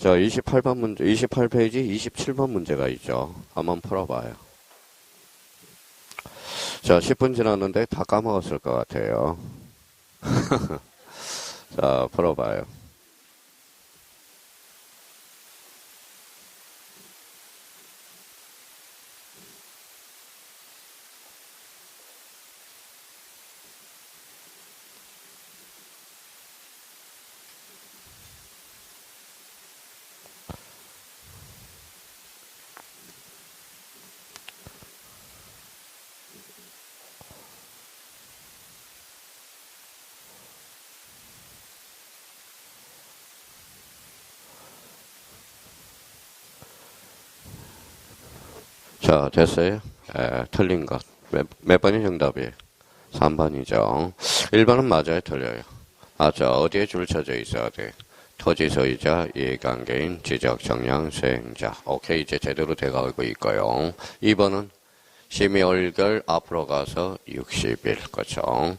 자, 28번 문제, 28페이지 27번 문제가 있죠. 한번 풀어봐요. 자, 10분 지났는데 다 까먹었을 것 같아요. 자, 풀어봐요. 자, 됐어요? 틀린 것. 몇 번이 정답이에요? 3번이죠. 1번은 맞아요, 틀려요? 맞아. 어디에 줄 쳐져 있어야 돼? 토지 소유자, 이해관계인, 지적 정량 수행자. 오케이, 이제 제대로 돼가고 있고요. 2번은 심의 얼결 앞으로 가서 60일. 그렇죠?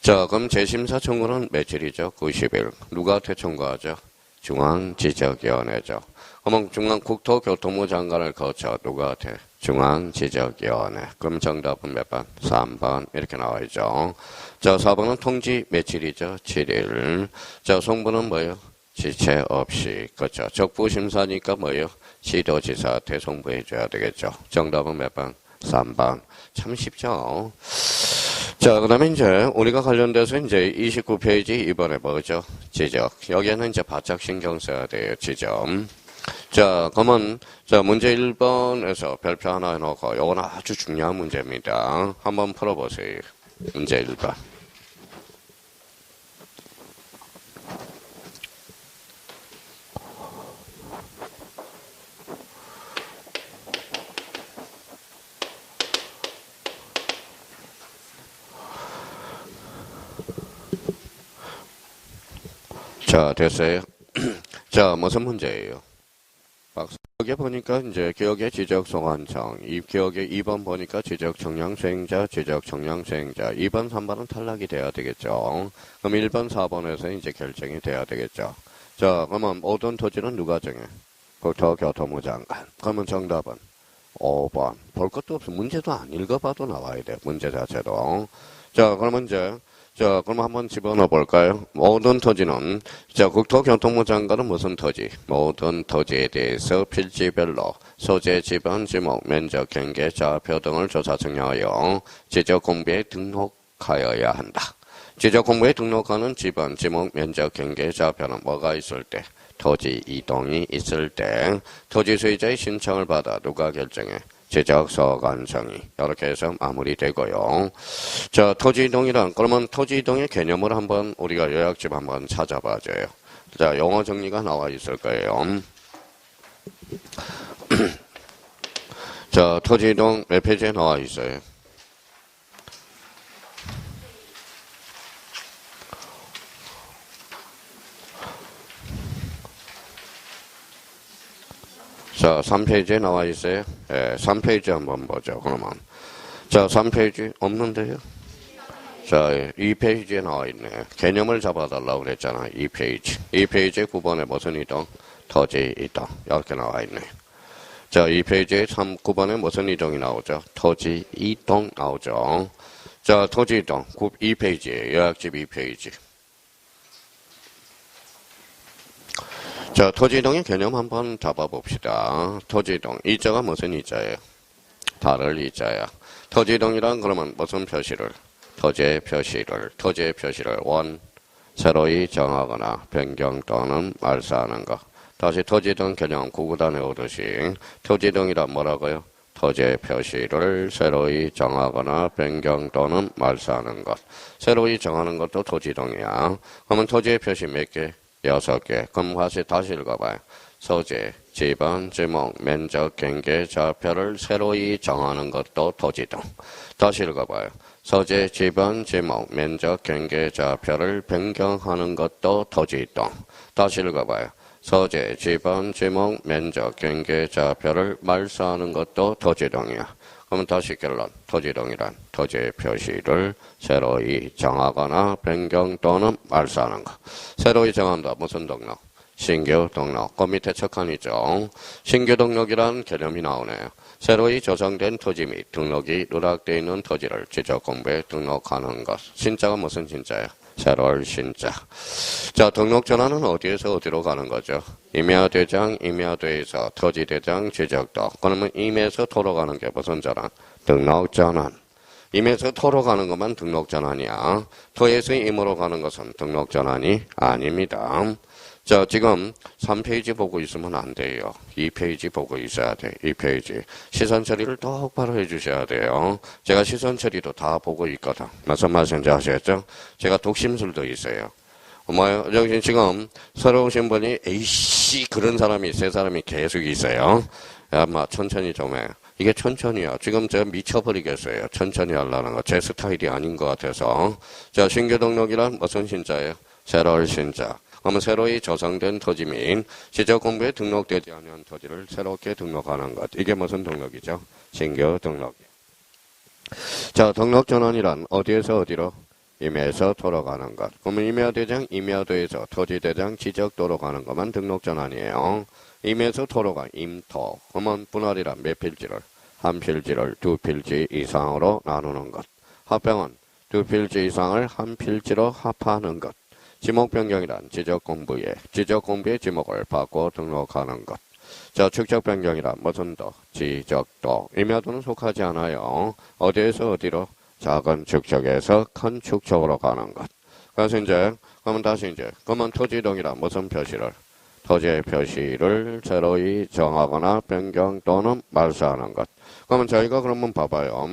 자, 그럼 재심사 청구는 며칠이죠? 90일. 누구한테 청구하죠? 중앙지적위원회죠. 그러면 중앙국토교통부 장관을 거쳐 누구한테? 중앙지적위원회. 그럼 정답은 몇 번? 3번. 이렇게 나와있죠. 자, 4번은 통지 며칠이죠? 7일. 자, 송부는 뭐예요? 지체 없이. 그렇죠. 적부심사니까 뭐예요? 시도지사한테 송부해줘야 되겠죠. 정답은 몇 번? 3번. 참 쉽죠. 자, 그 다음에 이제 우리가 관련돼서 이제 29페이지 이번에 뭐죠? 지적. 여기에는 이제 바짝 신경 써야 돼요. 지적. 자, 그러면 자, 문제 1번에서 별표 하나 해놓고 이건 아주 중요한 문제입니다. 한번 풀어보세요. 문제 1번. 자, 됐어요. 자, 무슨 문제예요? 여기 보니까 이제 기억의 지적 소관청, 이 기억의 2번 보니까 지적 정량 수행자, 지적 정량 수행자, 2번, 3번은 탈락이 돼야 되겠죠. 그럼 1번, 4번에서 이제 결정이 돼야 되겠죠. 자, 그러면 모든 토지는 누가 정해? 국토교통부 장관. 그러면 정답은 5번. 볼 것도 없어. 문제도 안 읽어봐도 나와야 돼. 문제 자체도. 자, 그러면 이제 자, 그럼 한번 집어넣어 볼까요? 모든 토지는, 자, 국토교통부 장관은 무슨 토지? 모든 토지에 대해서 필지별로 소재, 지번, 지목, 면적, 경계, 좌표 등을 조사 측량하여 지적 공부에 등록하여야 한다. 지적 공부에 등록하는 지번, 지목, 면적, 경계, 좌표는 뭐가 있을 때? 토지 이동이 있을 때 토지 소유자의 신청을 받아 누가 결정해? 지적소관청이 이렇게 해서 마무리되고요. 자, 토지이동이란 그러면 토지이동의 개념을 한번 우리가 요약집 한번 찾아봐줘요. 자, 용어 정리가 나와 있을 거예요. 자, 토지이동 몇 페이지에 나와 있어요? 자, 3페이지에 나와 있어요. 예, 3페이지 한번 보죠, 그러면. 자, 3페이지 없는데요? 자, 2페이지에 나와 있네. 개념을 잡아달라고 그랬잖아, 2페이지. 2페이지에 9번에 무슨 이동? 토지 이동. 이렇게 나와 있네. 자, 2페이지에 9번에 무슨 이동이 나오죠? 토지 이동 나오죠. 자, 토지 이동. 2페이지에, 요약집 2페이지. 자, 토지이동의 개념 한번 잡아봅시다. 토지이동. 이자가 무슨 이자예요? 다를 이자야. 토지이동이란 그러면 무슨 표시를? 토지의 표시를 새로이 정하거나 변경 또는 말소하는 것. 다시 토지이동 개념 구구단에 오듯이 토지이동이란 뭐라고요? 토지의 표시를 새로이 정하거나 변경 또는 말소하는 것. 새로이 정하는 것도 토지이동이야. 그러면 토지의 표시 몇 개? 6개. 그럼 다시 읽어봐요. 소재, 지번, 지목, 면적, 경계, 좌표를 새로이 정하는 것도 토지이동. 다시 읽어봐요. 소재, 지번, 지목, 면적, 경계, 좌표를 변경하는 것도 토지이동. 다시 읽어봐요. 소재, 지번, 지목, 면적, 경계, 좌표를 말소하는 것도 토지이동이야. 그러면 다시 결론. 토지이동이란 토지의 표시를 새로이 정하거나 변경 또는 말소하는 것. 새로이 정한다. 무슨 등록? 신규 등록. 그 밑에 첫 칸이죠. 신규 등록이란 개념이 나오네요. 새로이 조성된 토지 및 등록이 누락되어 있는 토지를 지적공부에 등록하는 것. 신자가 무슨 신자예요? 새로울 신자. 자, 등록 전환은 어디에서 어디로 가는 거죠? 임야대장, 임야대에서 토지대장, 지적도. 그러면 임에서 토로 가는 게 무슨 전환? 등록 전환. 임에서 토로 가는 것만 등록 전환이야. 토에서 임으로 가는 것은 등록 전환이 아닙니다. 자, 지금 3페이지 보고 있으면 안 돼요. 2페이지 보고 있어야 돼. 2페이지. 시선 처리를 똑바로 해주셔야 돼요. 제가 시선 처리도 다 보고 있거든. 무슨 말씀인지 아시겠죠? 제가 독심술도 있어요. 여기 지금 새로 오신 분이 에이씨 그런 사람이 세 사람이 계속 있어요. 야, 천천히 좀 해. 이게 천천히야. 지금 제가 미쳐버리겠어요. 천천히 하려는 거. 제 스타일이 아닌 것 같아서. 자, 신규 등록이란 무슨 신자예요? 새로울 신자. 그러면 새로이 조성된 토지 및 지적공부에 등록되지 않은 토지를 새롭게 등록하는 것. 이게 무슨 등록이죠? 신규 등록. 자, 등록 전환이란 어디에서 어디로? 임야에서 토로 가는 것. 그러면 임야대장, 임야도에서 토지대장, 지적도로 가는 것만 등록 전환이에요. 임에서 토로가 임토. 그러면 분할이란 몇 필지를? 한 필지를 두 필지 이상으로 나누는 것. 합병은 두 필지 이상을 한 필지로 합하는 것. 지목 변경이란 지적공부의 지목을 바꿔 등록하는 것. 자, 축적 변경이란 무슨 도? 지적도. 임야도는 속하지 않아요. 어디에서 어디로? 작은 축적에서 큰 축적으로 가는 것. 그래서 그러면 토지동이란 무슨 표시를? 토지의 표시를 새로이 정하거나 변경 또는 말소하는 것. 그러면 저희가 그러면 봐봐요.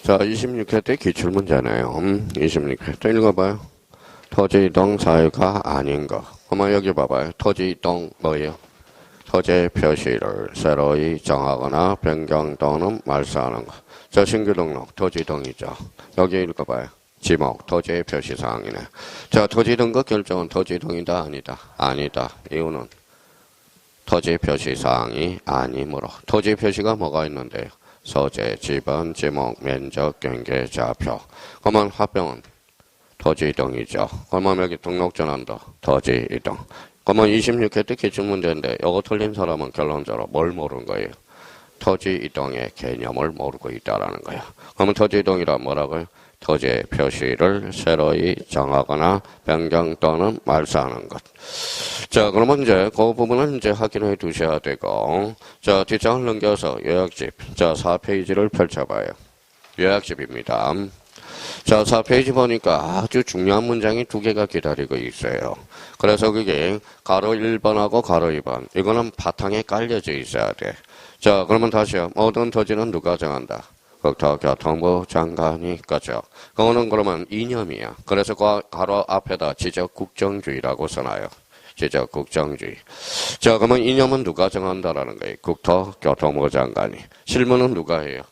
자, 26회 때 기출문제네요. 26회 때 읽어봐요. 토지 이동 사유가 아닌 거. 그러면 여기 봐봐요. 토지 이동 뭐예요? 토지의 표시를 새로이 정하거나 변경 또는 말소하는 거. 자, 신규 등록 토지 이동이죠. 여기 읽어봐요. 지목 토지의 표시사항이네. 자, 토지 등급 결정은 토지 이동이다 아니다? 아니다. 이유는 토지 표시사항이 아니므로. 토지 표시가 뭐가 있는데요? 소재, 지번, 지목, 면적, 경계, 좌표. 그러면 합병은 토지 이동이죠. 그러면 여기 등록 전환도 토지 이동. 그러면 26회 때 기출문제인데 이거 틀린 사람은 결론적으로 뭘 모르는 거예요? 토지 이동의 개념을 모르고 있다라는 거야. 그러면 토지 이동이란 뭐라고요? 토지의 표시를 새로이 정하거나 변경 또는 말소하는 것. 자, 그러면 이제 그 부분은 이제 확인해 두셔야 되고, 자, 뒷장을 넘겨서 요약집. 자, 4페이지를 펼쳐봐요. 요약집입니다. 자, 4페이지 보니까 아주 중요한 문장이 두 개가 기다리고 있어요. 그래서 그게 가로 1번하고 가로 2번. 이거는 바탕에 깔려져 있어야 돼. 자, 그러면 다시요. 모든 토지는 누가 정한다? 국토교통부 장관이 거죠. 그거는 그러면 이념이야. 그래서 그 가로 앞에다 지적국정주의라고 써놔요. 지적국정주의. 자, 그러면 이념은 누가 정한다라는 거예요? 국토교통부 장관이. 실무는 누가 해요?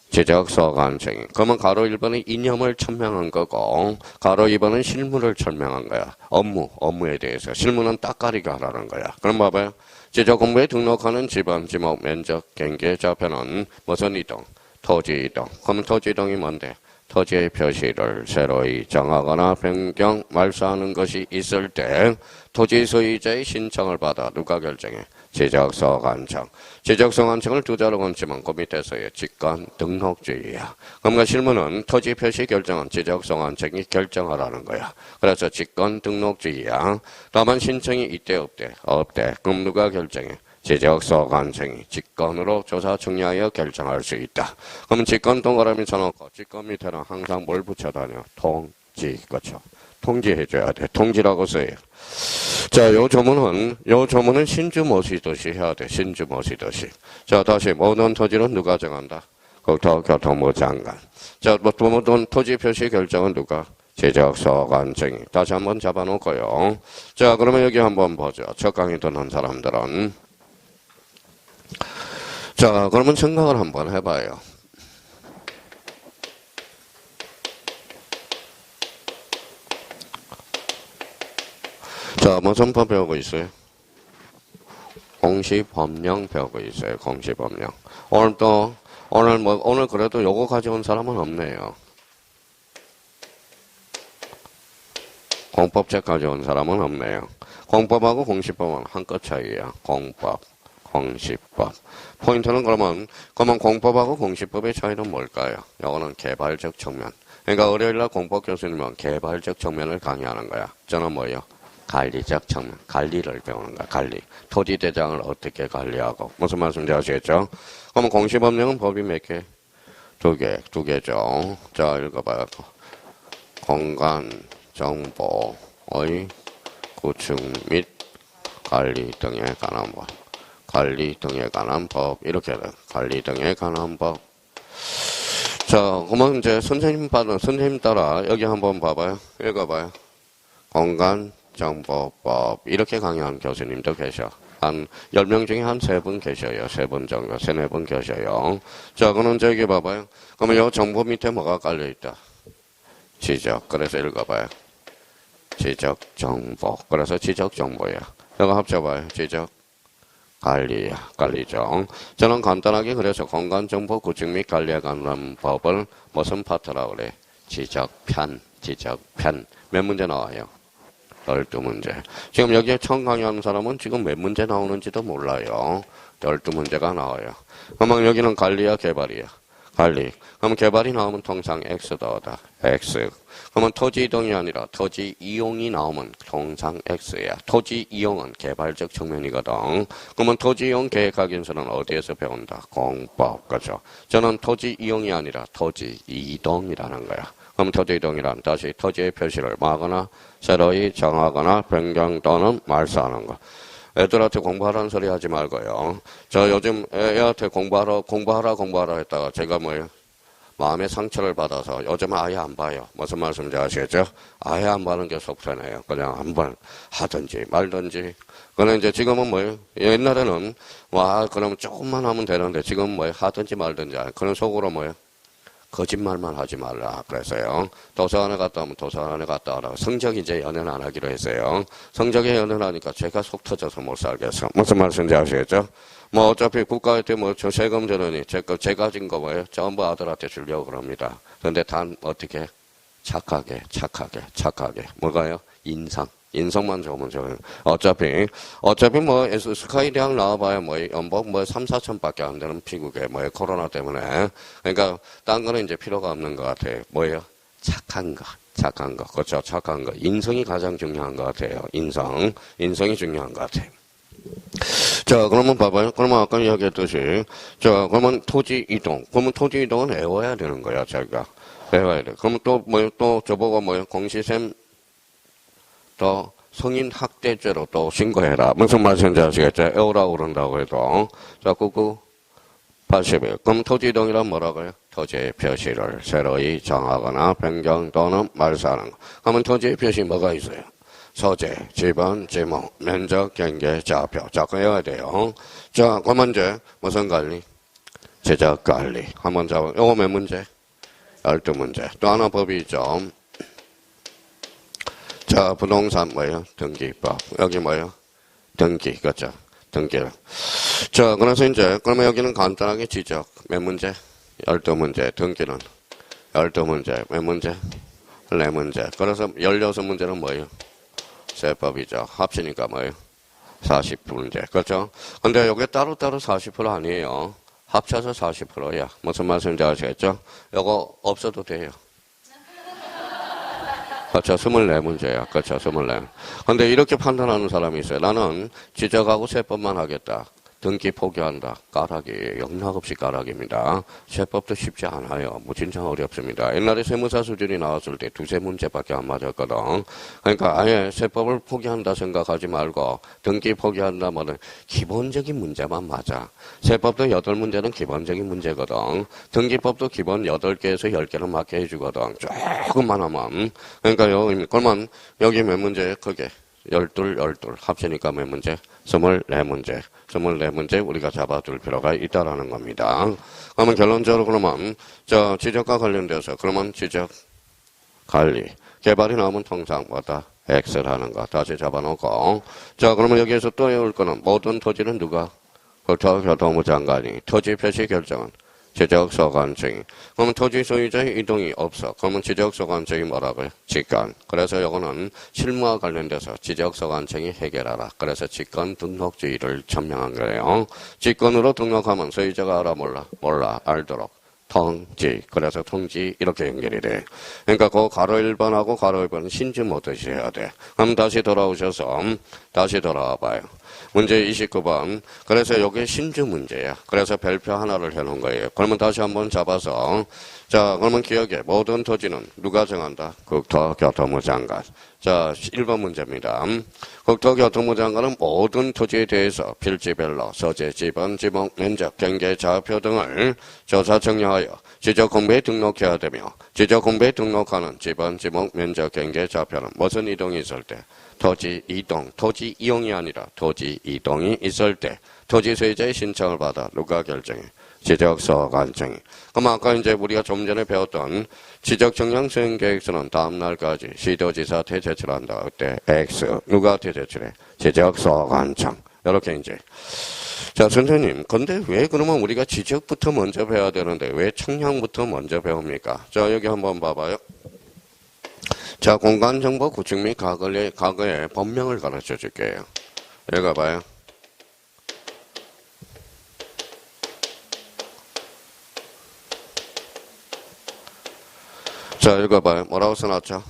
지적소관청이. 그러면 가로 1번은 이념을 천명한 거고, 가로 2번은 실무를 천명한 거야. 업무에 대해서. 실무는 딱가리가 하라는 거야. 그럼 봐봐요. 지적공부에 등록하는 지번, 지목, 면적, 경계, 좌표는 무슨 이동? 토지 이동. 그럼 토지 이동이 뭔데? 토지의 표시를 새로이 정하거나 변경, 말소하는 것이 있을 때 토지 소유자의 신청을 받아 누가 결정해? 지적소관청. 지적소관청을 두 자로 건치면 그 밑에서의 직권 등록주의야. 그러니까 실무는 토지 표시 결정은 지적소관청이 결정하라는 거야. 그래서 직권 등록주의야. 다만 신청이 있대 없대? 없대. 그럼 누가 결정해? 지적소관청이 직권으로 조사 청구하여 결정할 수 있다. 그러면 직권 동그라미 쳐놓고 직권 밑에는 항상 뭘 붙여다녀? 통지. 그렇죠. 통지해줘야 돼. 통지라고 써요. 자, 요 조문은 신주 모시듯이 해야 돼. 신주 모시듯이. 자, 다시 모든 토지는 누가 정한다? 국토교통부 장관. 자, 모든 토지 표시 결정은 누가? 지적소관증이. 다시 한번 잡아놓고요. 자, 그러면 여기 한번 보죠. 첫 강의 듣는 사람들은. 자, 그러면 생각을 한번 해봐요. 자, 무슨 법 배우고 있어요? 공시법령 배우고 있어요. 공시법령. 오늘 그래도 요거 가져온 사람은 없네요. 공법책 가져온 사람은 없네요. 공법하고 공시법은 한 끗 차이야. 공법, 공시법. 포인트는 그러면 공법하고 공시법의 차이는 뭘까요? 요거는 개발적 측면. 그러니까 월요일날 공법 교수님은 개발적 측면을 강의하는 거야. 저는 뭐예요? 관리적 측면, 관리를 배우는 거야, 관리. 토지 대장을 어떻게 관리하고. 무슨 말씀인지 아시겠죠? 그러면 공시법령은 법이 몇 개? 두 개죠. 자, 읽어봐요. 공간, 정보의 구축 및 관리 등에 관한 법. 관리 등에 관한 법. 이렇게 돼. 관리 등에 관한 법. 자, 그러면 이제 선생님 따라 여기 한번 봐봐요. 읽어봐요. 공간, 정보법 이렇게 강의하는 교수님도 계셔. 한 10명 중에 한 3분 계셔요. 3분 정도, 3-4분 계셔요. 자, 그럼 저기 봐봐요. 그러면 이 정보 밑에 뭐가 깔려있다? 지적. 그래서 읽어봐요. 지적 정보. 그래서 지적 정보야. 이거 합쳐봐요. 지적 관리야. 관리죠. 저는 간단하게 그래서 공간 정보 구축 및 관리에 관한 법을 무슨 파트라고 그래? 지적편. 지적편. 몇 문제 나와요? 12문제. 지금 여기에 처음 강의하는 사람은 지금 몇 문제 나오는지도 몰라요. 12문제가 나와요. 그러면 여기는 관리야, 개발이야? 관리. 그럼 개발이 나오면 통상 X다. X. 그러면 토지 이동이 아니라 토지 이용이 나오면 통상 X야. 토지 이용은 개발적 측면이거든. 그러면 토지 이용 계획 확인서는 어디에서 배운다? 공법. 그죠? 저는 토지 이용이 아니라 토지 이동이라는 거야. 그럼 토지 이동이란 다시 토지의 표시를 마거나 새로이 정하거나 변경 또는 말소하는 거. 애들한테 공부하라는 소리 하지 말고요. 저 요즘 애한테 공부하라 했다가 제가 마음의 상처를 받아서 요즘 아예 안 봐요. 무슨 말씀인지 아시겠죠? 아예 안 봐는 게 속편해요. 그냥 한번 하든지 말든지. 그런데 이제 지금은 옛날에는 그럼 조금만 하면 되는데 지금 하든지 말든지. 그런 속으로 거짓말만 하지 말라 그랬어요. 도서관에 갔다 오면 도서관에 갔다 오라고. 성적이 이제 연애는 안 하기로 했어요. 성적에 연애를 하니까 제가 속 터져서 못 살겠어. 무슨 말씀인지 아시겠죠? 어차피 국가에 때 저 세금 저러니 제가 진 거 전부 아들한테 주려고 그럽니다. 그런데 단 어떻게? 착하게. 뭐가요? 인성만 좋으면 좋아요. 어차피 스카이 대학 나와봐야 연봉 3-4천밖에 안 되는 피국에 코로나 때문에. 그러니까 딴 거는 이제 필요가 없는 것 같아요. 뭐예요? 착한 거. 그렇죠. 착한 거. 인성이 가장 중요한 것 같아요. 인성이 중요한 것 같아요. 자, 그러면 봐봐요. 그러면 아까 이야기했듯이, 자, 그러면 토지 이동. 그러면 토지 이동은 외워야 되는 거야, 자기가. 외워야 돼. 그러면 또 저보고 공시샘 또 성인 학대죄로 또 신고해라. 무슨 말씀인지 아시겠죠? 외우라고 그런다고 해도. 자, 81. 그럼 토지 이동이란 뭐라고요? 토지의 표시를 새로이 정하거나 변경 또는 말소하는 거. 그러면 토지의 표시 뭐가 있어요? 소재, 지번, 지목, 면적, 경계, 좌표. 자, 그거 해야 돼요. 자, 그러면 이제 무슨 관리? 지적 관리. 한번 잡아. 요거 몇 문제? 12문제. 또 하나 법이 있죠. 자, 부동산 등기법. 여기 등기. 그렇죠? 등기. 자, 그래서 이제 그러면 여기는 간단하게 지적. 몇 문제? 12문제. 등기는 12문제. 몇 문제? 4문제. 그래서 16문제는 세법이죠. 합치니까 40문제. 그렇죠? 근데 여기 따로따로 40% 아니에요. 합쳐서 40%야. 무슨 말씀인지 아시겠죠? 이거 없어도 돼요. 그렇죠. 24문제야. 그렇죠. 24. 근데 이렇게 판단하는 사람이 있어요. 나는 지적하고 세법만 하겠다. 등기 포기한다. 까락이 영락없이 까락입니다. 세법도 쉽지 않아요. 뭐 진짜 어렵습니다. 옛날에 세무사 수준이 나왔을 때 두세 문제밖에 안 맞았거든. 그러니까 아예 세법을 포기한다 생각하지 말고 등기 포기한다 뭐는 기본적인 문제만 맞아. 세법도 8문제는 기본적인 문제거든. 등기법도 기본 8개에서 10개는 맞게 해주거든. 조금만 하면. 그러니까요. 그러면 여기 몇 문제? 그게 12 합치니까 몇 문제? 24문제. 24문제 우리가 잡아둘 필요가 있다라는 겁니다. 그러면 결론적으로 그러면 지적과 관련돼서 그러면 지적 관리 개발이 나오면 통상 뭐다? X라는 거 다시 잡아놓고 자 그러면 여기에서 또 외울 거는 모든 토지는 누가? 국토교통부 장관이 토지 표시 결정은 지적소관청이. 그러면 토지 소유자의 이동이 없어. 그러면 지적소관청이 뭐라고요? 직권. 그래서 요거는 실무와 관련돼서 지적소관청이 해결하라. 그래서 직권 등록주의를 천명한 거예요. 직권으로 등록하면 소유자가 알아 몰라? 몰라. 알도록. 통지. 그래서 통지 이렇게 연결이 돼. 그러니까 그 가로 1번하고 가로 2번은 신주 못하시 해야 돼. 그럼 다시 돌아오셔서 다시 돌아와 봐요. 문제 29번. 그래서 여기 신주 문제야. 그래서 별표 하나를 해놓은 거예요. 그러면 다시 한번 잡아서 자 그러면 기억해. 모든 토지는 누가 정한다? 국토교통부 장관. 자 1번 문제입니다. 국토교통부 장관은 모든 토지에 대해서 필지별로 서재, 지번, 지목, 면적, 경계, 좌표 등을 조사 정리하여 지적공부에 등록해야 되며 지적공부에 등록하는 지번, 지목, 면적, 경계, 좌표는 무슨 이동이 있을 때? 토지 이동, 토지 이용이 아니라 토지 이동이 있을 때 토지 소유자의 신청을 받아 누가 결정해? 지적소관청이. 그럼 아까 이제 우리가 좀 전에 배웠던 지적정량 수행계획서는 다음 날까지 시도지사한테 제출한다. 그때 X 누가한테 제출해? 지적소관청. 이렇게 이제. 자 선생님 근데 왜 그러면 우리가 지적부터 먼저 배워야 되는데 왜 청량부터 먼저 배웁니까? 자 여기 한번 봐봐요. 자, 공간정보 구축 및 과거의 법명을 가르쳐 줄게요. 읽어봐요. 자, 읽어봐요. 뭐라고 써놨죠?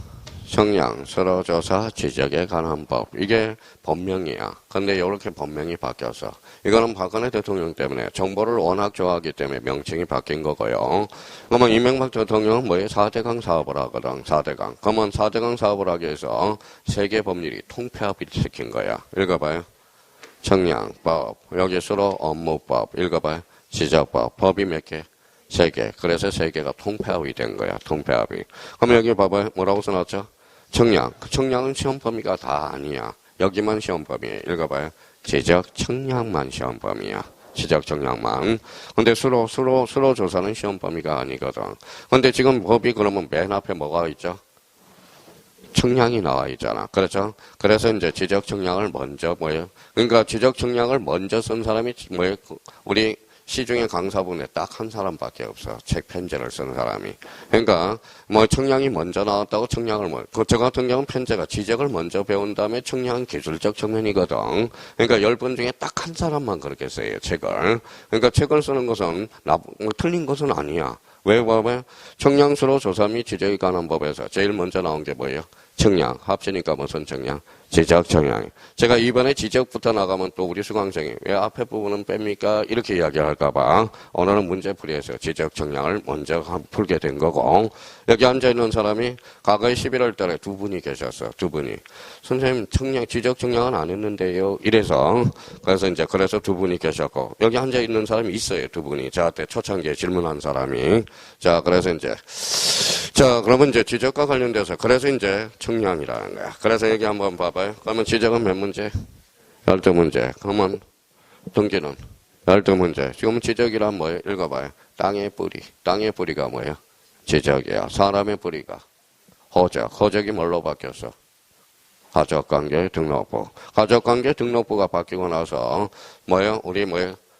청량, 서로조사, 지적에 관한 법. 이게 법명이야. 근데 이렇게 법명이 바뀌었어. 이거는 박근혜 대통령 때문에 정보를 워낙 좋아하기 때문에 명칭이 바뀐 거고요. 그러면 이명박 대통령은 뭐예요? 4대강 사업을 하거든. 4대강. 그러면 4대강 사업을 하기 위해서 세계 법률이 통폐합을 시킨 거야. 읽어봐요. 청량법. 여기 서로 업무법. 읽어봐요. 지적법. 법이 몇 개? 3개. 그래서 3개가 통폐합이 된 거야. 통폐합이. 그럼 여기 봐봐요. 뭐라고 써놨죠? 청량. 청량은 시험 범위가 다 아니야. 여기만 시험 범위에 읽어봐요. 지적 청량만 시험 범위야. 지적 청량만. 근데 수로 조사는 시험 범위가 아니거든. 근데 지금 법이 그러면 맨 앞에 뭐가 있죠? 청량이 나와 있잖아. 그렇죠? 그래서 이제 지적 청량을 먼저 뭐예요? 그러니까 지적 청량을 먼저 쓴 사람이 뭐예요? 우리 시중에 강사분에 딱 한 사람밖에 없어. 책 편제를 쓴 사람이. 그러니까 뭐 청량이 먼저 나왔다고 청량을 저 같은 경우는 편제가 지적을 먼저 배운 다음에 청량은 기술적 측면이거든. 그러니까 10분 중에 딱 한 사람만 그렇게 써요. 책을. 그러니까 책을 쓰는 것은 틀린 것은 아니야. 왜 봐봐요? 청량수로 조사 및 지적에 관한 법에서 제일 먼저 나온 게 뭐예요? 청량. 합치니까 무슨 청량? 지적 청량. 제가 이번에 지적부터 나가면 또 우리 수강생이 왜 앞에 부분은 뺍니까? 이렇게 이야기할까봐 오늘은 문제풀이에서 지적 청량을 먼저 풀게 된 거고 여기 앉아있는 사람이 과거에 11월 달에 2분이 계셨어. 2분이. 선생님 청량, 지적 청량은 안 했는데요. 이래서 그래서 2분이 계셨고 여기 앉아있는 사람이 있어요. 2분이. 저한테 초창기에 질문한 사람이. 자, 그래서 자, 그러면 지적과 관련돼서 그래서 청량이라는 거야. 그래서 여기 한번 봐봐요. 그러면 지적은 몇 문제? 12문제. 그러면 등기는 12문제. 지금 지적이란 뭐예요? 읽어봐요. 땅의 뿌리. 땅의 뿌리가 뭐예요? 지적이야. 사람의 뿌리가 호적. 호적이 뭘로 바뀌었어? 가족관계 등록부. 가족관계 등록부가 바뀌고 나서 뭐예요? 우리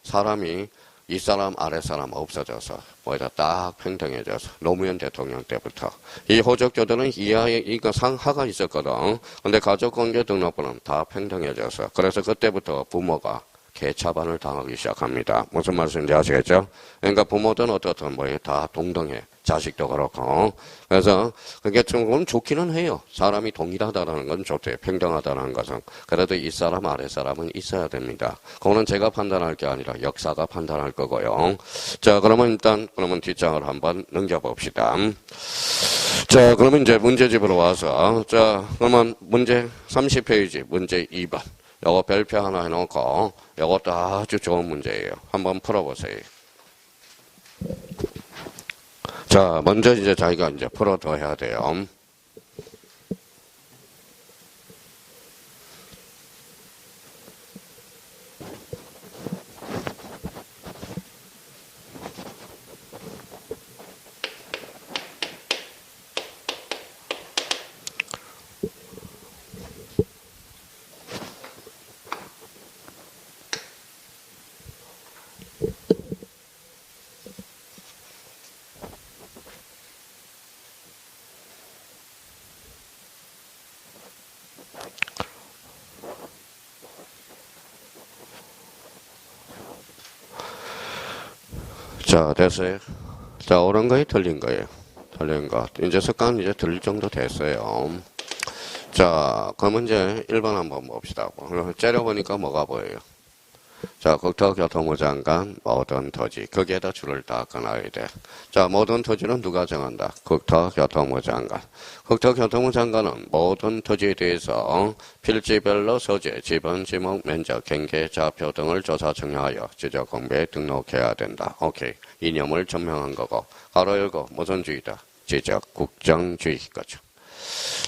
사람이 윗사람 아랫사람 없어져서 뭐다 딱 평등해져서 노무현 대통령 때부터 이 호적조들은 이거 상하가 있었거든. 근데 가족관계 등록부는 다 평등해져서 그래서 그때부터 부모가 개차반을 당하기 시작합니다. 무슨 말씀인지 아시겠죠? 그러니까 부모든 어떻든 다 동등해. 자식도 그렇고. 그래서 그게 조금 좋기는 해요. 사람이 동일하다라는 건 좋대요. 평등하다는 것은. 그래도 윗사람 아랫사람은 있어야 됩니다. 그거는 제가 판단할 게 아니라 역사가 판단할 거고요. 자, 그러면 일단 그러면 뒷장을 한번 넘겨봅시다. 자, 그러면 이제 문제집으로 와서 자, 그러면 문제 30페이지 문제 2번. 요거 별표 하나 해놓고 요것도 아주 좋은 문제예요. 한번 풀어보세요. 자, 먼저 이제 자기가 이제 풀어둬야 돼요. 자, 됐어요. 자, 옳은 거예요? 틀린 거예요? 틀린 거. 이제 습관 이제 들릴 정도 됐어요. 자, 그럼 이제 1번 한번 봅시다. 째려보니까 뭐가 보여요? 자, 국토교통부 장관, 모든 토지. 거기에다 줄을 다 끊어야 돼. 자, 모든 토지는 누가 정한다? 국토교통부 장관. 국토교통부 장관은 모든 토지에 대해서 필지별로 소재, 지분, 지목, 면적, 경계, 좌표 등을 조사 정하여 지적공부에 등록해야 된다. 오케이. 이념을 전명한 거고. 가로 열고 무슨 주의다? 지적, 국정주의 거죠.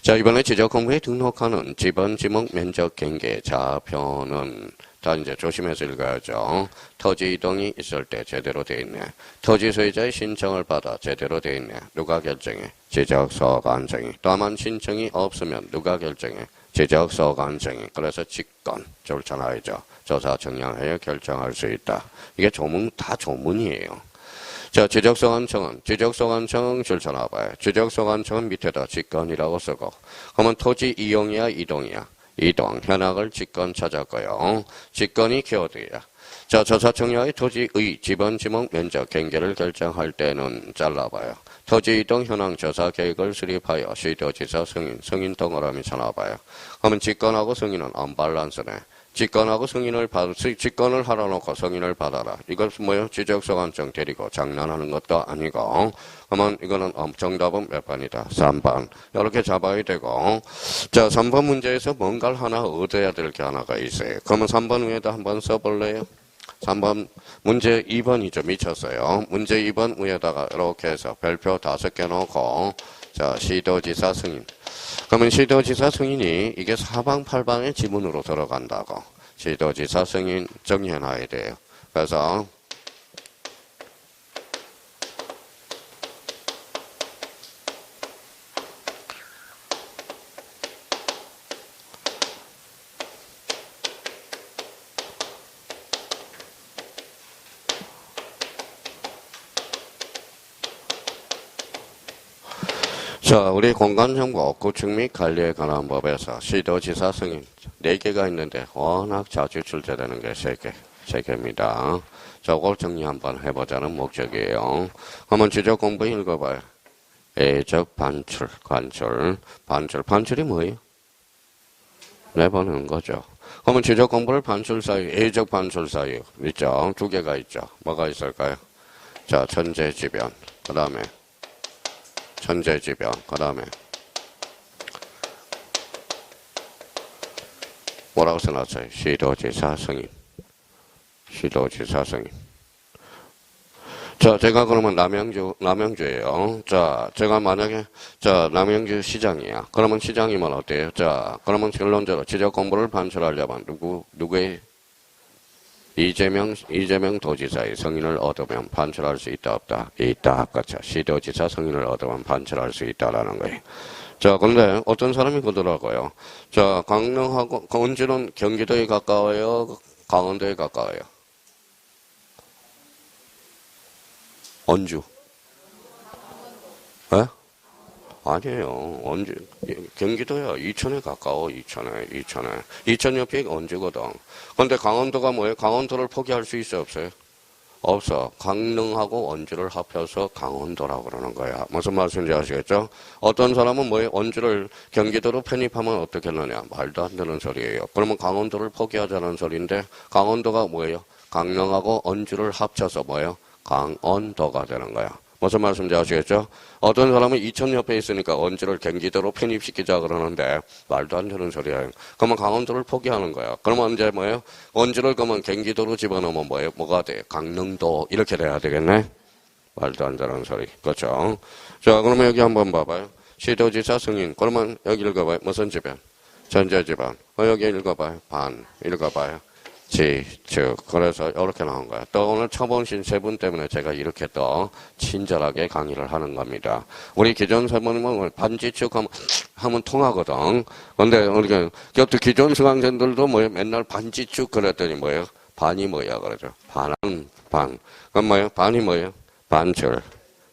자, 이번에 지적공부에 등록하는 지분, 지목, 면적, 경계, 좌표는 다 이제 조심해서 읽어야죠. 토지 이동이 있을 때 제대로 돼 있네. 토지 소유자의 신청을 받아 제대로 돼 있네. 누가 결정해? 지적소관청이. 다만 신청이 없으면 누가 결정해? 지적소관청이. 그래서 직권 절차나야죠. 조사 정량하여 결정할 수 있다. 이게 조문 다 조문이에요. 자, 지적소관청은 줄쳐놔봐요. 지적소관청은 밑에다 직권이라고 쓰고. 그러면 토지 이용이야 이동이야? 이동, 현황을 직권 찾았고요. 직권이 키워드야. 자, 조사청량의 토지의 지분, 지목, 면적, 경계를 결정할 때는 잘라봐요. 토지 이동 현황 조사 계획을 수립하여 시도지사 승인 동그라미 쳐놔봐요. 그러면 직권하고 승인은 언밸런스네. 직권하고 직권을 하라 놓고 승인을 받아라. 이것은 뭐예요? 지적소관청 데리고 장난하는 것도 아니고. 그러면 이거는 정답은 몇 번이다? 3번. 이렇게 잡아야 되고. 자, 3번 문제에서 뭔가를 하나 얻어야 될 게 하나가 있어요. 그러면 3번 위에다 한번 써볼래요? 3번 문제 2번이죠. 미쳤어요. 문제 2번 위에다가 이렇게 해서 별표 5개 놓고 자, 시도지사 승인. 그러면 시도지사 승인이 이게 사방팔방의 지문으로 들어간다고. 시도지사 승인 정리해놔야 돼요. 그래서 자, 우리 공간정보 구축 및 관리에 관한 법에서 시도지사 승인 4개가 있는데 워낙 자주 출제되는 게 3개입니다. 저걸 정리 한번 해보자는 목적이에요. 한번 지적 공부 읽어봐요. 애적 반출, 반출이 뭐예요? 내보내는 거죠. 그러면 지적 공부를 반출 사유, 애적 반출 사유 있죠? 2개가 있죠. 뭐가 있을까요? 자, 천재지변, 그 다음에 천재지변, 그 다음에 뭐라고 써놨어요? 시도지사 승인. 자, 제가 그러면 남양주예요. 자, 제가 만약에 남양주 시장이야. 그러면 시장이면 어때요? 자, 그러면 결론적으로 지적 공부를 반출하려면 누구의 이재명 도지사의 승인을 얻으면 반출할 수 있다 없다? 있다. 그렇죠. 시도지사 승인을 얻으면 반출할 수 있다라는 거예요. 자, 근데 어떤 사람이 그러더라고요. 자, 강릉하고 원주는 경기도에 가까워요? 강원도에 가까워요? 원주. 에? 아니에요. 원주, 경기도야. 이천에 가까워, 이천에. 이천 옆이 원주거든. 근데 강원도가 뭐예요? 강원도를 포기할 수 있어요, 없어요? 없어. 강릉하고 원주를 합해서 강원도라고 그러는 거야. 무슨 말씀인지 아시겠죠? 어떤 사람은 뭐예요? 원주를 경기도로 편입하면 어떻겠느냐? 말도 안 되는 소리예요. 그러면 강원도를 포기하자는 소리인데 강원도가 뭐예요? 강릉하고 원주를 합쳐서 뭐예요? 강원도가 되는 거야. 무슨 말씀인지 아시겠죠? 어떤 사람은 이천 옆에 있으니까 원주를 경기도로 편입시키자 그러는데 말도 안 되는 소리예요. 그러면 강원도를 포기하는 거야. 그러면 이제 뭐예요? 원주를 그러면 경기도로 집어넣으면 뭐예요? 뭐가 돼? 강릉도 이렇게 돼야 되겠네? 말도 안 되는 소리. 그렇죠? 자, 그러면 여기 한번 봐봐요. 시도지사 승인. 그러면 여기 읽어봐요. 무슨 지변? 전제지변. 여기 읽어봐요. 반. 읽어봐요. 즉 그래서 이렇게 나온 거야. 또 오늘 처음 오신 세 분 때문에 제가 이렇게 또 친절하게 강의를 하는 겁니다. 우리 기존 세분이면 반지축 하면 통하거든. 근데 우리가 또 기존 수강생들도 뭐예요? 맨날 반지축 그랬더니 뭐예요? 반이 뭐야 그러죠. 반은 반. 그럼 뭐예요? 반이 뭐예요? 반출,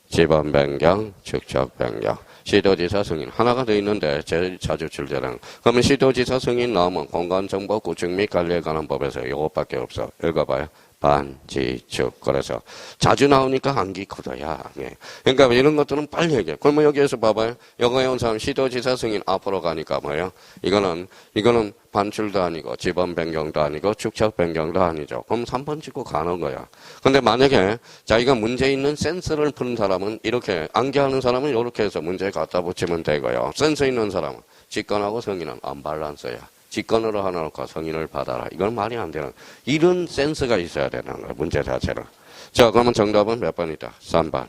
지번 변경, 축척 변경. 시도지사 승인 하나가 더 있는데 제일 자주 출제하는 그러면 시도지사 승인 나오면 공간정보 구축 및 관리에 관한 법에서 이것밖에 없어. 읽어봐요. 반지축. 그래서 자주 나오니까 암기 크다야. 예. 그러니까 이런 것들은 빨리 얘기해. 그러면 여기에서 봐봐요. 영어에 온 사람 시도지사 승인 앞으로 가니까 뭐예요? 이거는 반출도 아니고 지번 변경도 아니고 축척 변경도 아니죠. 그럼 3번 찍고 가는 거야. 근데 만약에 자기가 문제 있는 센스를 푸는 사람은 이렇게 암기하는 사람은 이렇게 해서 문제 갖다 붙이면 되고요. 센스 있는 사람은 직권하고 성인은 언밸런스야. 직권으로 하나 놓고 성인을 받아라. 이건 말이 안 되는. 이런 센스가 있어야 되는 거야. 문제 자체를. 자, 그러면 정답은 몇 번이다? 3번.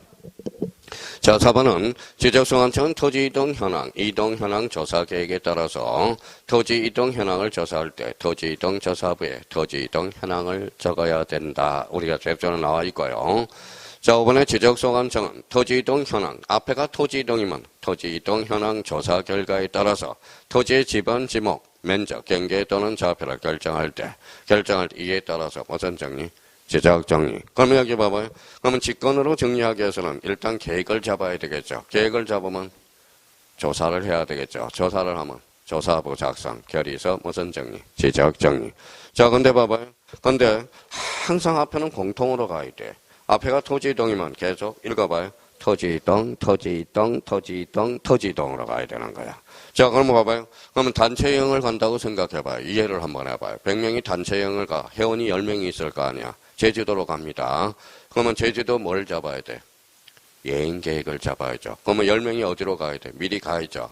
자, 4번은 지적소관청은 토지 이동 현황, 이동 현황 조사 계획에 따라서 토지 이동 현황을 조사할 때 토지 이동 조사부에 토지 이동 현황을 적어야 된다. 우리가 잽전에 나와 있고요. 자, 5번에 지적소관청은 토지 이동 현황, 앞에가 토지 이동이면 토지 이동 현황 조사 결과에 따라서 토지의 지번, 지목, 면적, 경계 또는 좌표를 결정할 때 이에 따라서 무슨 정리? 지적 정리. 그러면 여기 봐봐요. 그러면 직권으로 정리하기 위해서는 일단 계획을 잡아야 되겠죠. 계획을 잡으면 조사를 해야 되겠죠. 조사를 하면 조사부 작성, 결의서 무슨 정리? 지적 정리. 자, 근데 봐봐요. 근데 항상 앞에는 공통으로 가야 돼. 앞에가 토지 이동이면 계속 읽어봐요. 토지 이동, 토지 이동, 토지 이동, 토지 이동으로 가야 되는 거야. 자, 그러면 봐봐요. 그러면 단체 여행을 간다고 생각해봐요. 이해를 한번 해봐요. 100명이 단체 여행을 가. 회원이 10명이 있을 거 아니야. 제주도로 갑니다. 그러면 제주도 뭘 잡아야 돼? 여행 계획을 잡아야죠. 그러면 10명이 어디로 가야 돼? 미리 가야죠.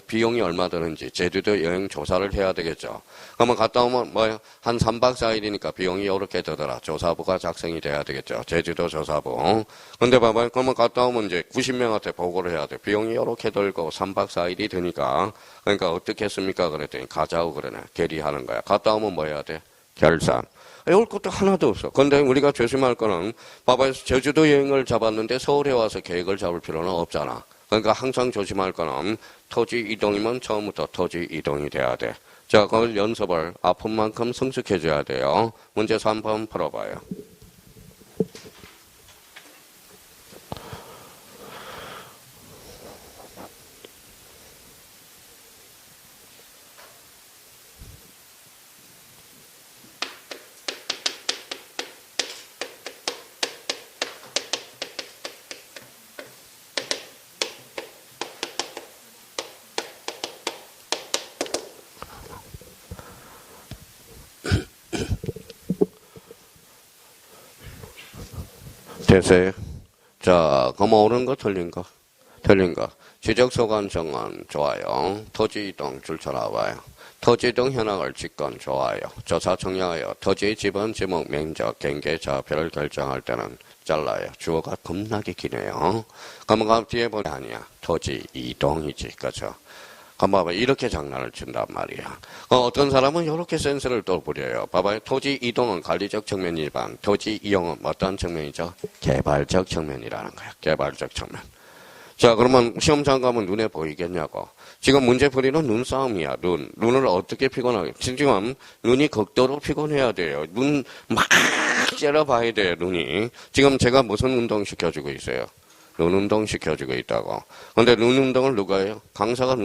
비용이 얼마 드는지 제주도 여행 조사를 해야 되겠죠. 그러면 갔다 오면 한 3박 4일이니까 비용이 이렇게 들더라. 조사부가 작성이 돼야 되겠죠. 제주도 조사부. 근데 봐봐요. 그러면 갔다 오면 이제 90명한테 보고를 해야 돼. 비용이 이렇게 들고 3박 4일이 드니까. 그러니까 어떻게 했습니까? 그랬더니 가자고 그러네. 결의하는 거야. 갔다 오면 뭐 해야 돼? 결산. 올 것도 하나도 없어. 근데 우리가 조심할 거는 봐봐요. 제주도 여행을 잡았는데 서울에 와서 계획을 잡을 필요는 없잖아. 그러니까 항상 조심할 거는 토지 이동이면 처음부터 토지 이동이 돼야 돼. 자, 그걸 연습을 아픈 만큼 성숙해줘야 돼요. 문제 3번 풀어봐요. 됐어요? 자, 그럼 옳은 거 틀린 거? 틀린 거. 지적소관청은 좋아요. 토지 이동 줄쳐 나와요. 토지 이동 현황을 직권 좋아요. 조사 청량하여 토지 지번, 지목, 면적, 경계, 좌표를 결정할 때는 잘라요. 주어가 겁나게 기네요. 그럼 뒤에 보니 아니야. 토지 이동이지. 그렇죠? 그럼 봐봐. 이렇게 장난을 친단 말이야. 어떤 사람은 이렇게 센스를 또 부려요. 봐봐요. 토지 이동은 관리적 측면이지만 토지 이용은 어떤 측면이죠? 개발적 측면이라는 거야. 개발적 측면. 자, 그러면 시험장 가면 눈에 보이겠냐고. 지금 문제풀이는 눈싸움이야. 눈을 어떻게 피곤하게. 지금 눈이 극도로 피곤해야 돼요. 눈 막 째려봐야 돼요. 눈이. 지금 제가 무슨 운동 시켜주고 있어요? 눈 운동 시켜주고 있다고. 근데 눈 운동을 누가 해요? 강사가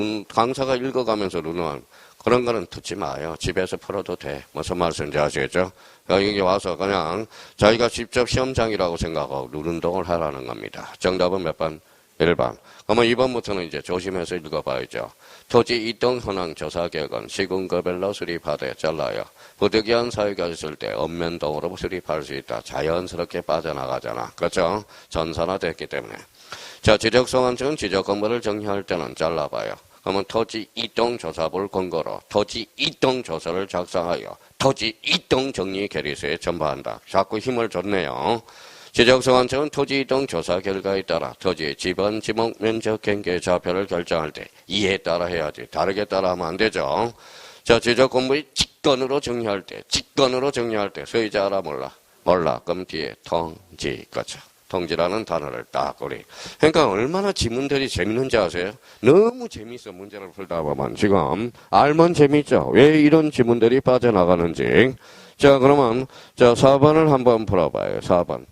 읽어가면서 눈을 그런 거는 듣지 마요. 집에서 풀어도 돼. 무슨 말씀인지 아시겠죠? 여기 와서 그냥 자기가 직접 시험장이라고 생각하고 누른동을 하라는 겁니다. 정답은 몇 번? 1번. 그러면 2번부터는 이제 조심해서 읽어봐야죠. 토지 이동 현황 조사 계획은 시군구별로 수립하되 잘라요. 부득이한 사유가 있을 때 읍면동으로 수립할 수 있다. 자연스럽게 빠져나가잖아. 그렇죠? 전산화됐기 때문에. 자, 지적소관청은 지적 건물을 정리할 때는 잘라봐요. 그러면 토지 이동 조사부를 근거로 토지 이동 조사를 작성하여 토지 이동 정리 결의서에 전부한다. 자꾸 힘을 줬네요. 지적소관청은 토지 이동 조사 결과에 따라 토지의 지번, 지목, 면적, 경계, 좌표를 결정할 때 이에 따라 해야지. 다르게 따라 하면 안 되죠. 자, 지적공부의 직권으로 정리할 때 소유자 알아 몰라? 몰라. 그럼 뒤에 통지. 그렇죠. 통지라는 단어를 딱 우리. 그러니까 얼마나 지문들이 재밌는지 아세요? 너무 재밌어. 문제를 풀다 보면 지금 알면 재밌죠. 왜 이런 지문들이 빠져나가는지. 자, 그러면 자 4번을 한번 풀어봐요. 4번.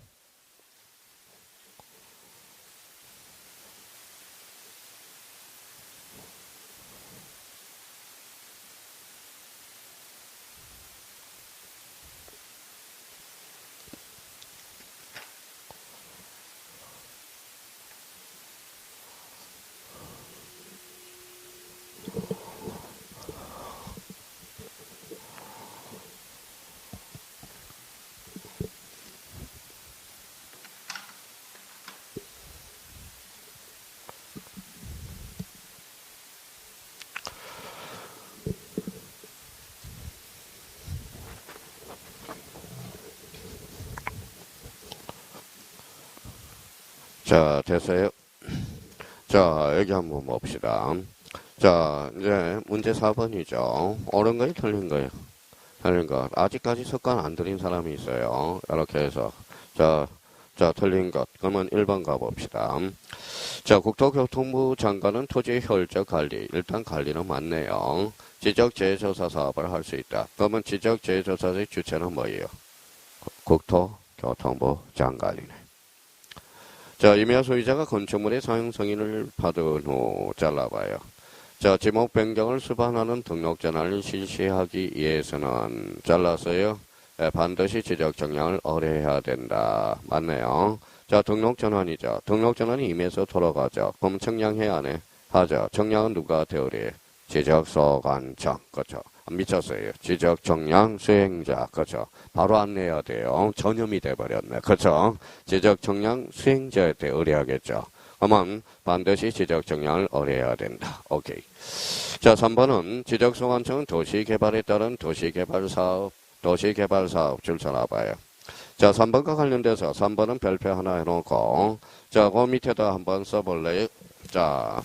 자, 됐어요? 자, 여기 한번 봅시다. 자, 이제 문제 4번이죠. 옳은 거예요? 틀린 거예요? 틀린 거. 아직까지 습관 안 들인 사람이 있어요. 이렇게 해서. 자, 틀린 것. 그러면 1번 가봅시다. 자, 국토교통부 장관은 토지 효율적 관리. 일단 관리는 맞네요. 지적재해조사 사업을 할 수 있다. 그러면 지적재해조사의 주체는 뭐예요? 국토교통부 장관이네. 자, 임야 소유자가 건축물의 사용 승인을 받은 후 잘라봐요. 자, 지목 변경을 수반하는 등록 전환을 실시하기 위해서는 잘랐어요. 반드시 지적 정량을 의뢰해야 된다. 맞네요. 자, 등록 전환이죠. 등록 전환이 임에서 돌아가죠. 그럼 청량해야 안 해? 하죠. 청량은 누가 대우리? 지적소관청. 그렇죠. 미쳤어요. 지적 정량 수행자. 그렇죠. 바로 안내해야 돼요. 전염이 돼버렸네. 그렇죠. 지적 정량 수행자한테 의뢰하겠죠. 그러면 반드시 지적 정량을 의뢰해야 된다. 오케이. 자, 3번은 지적소관청은 도시개발에 따른 도시개발 사업 줄서놔봐요. 자, 3번과 관련돼서 3번은 별표 하나 해놓고 자, 그 밑에다 한번 써볼래요? 자,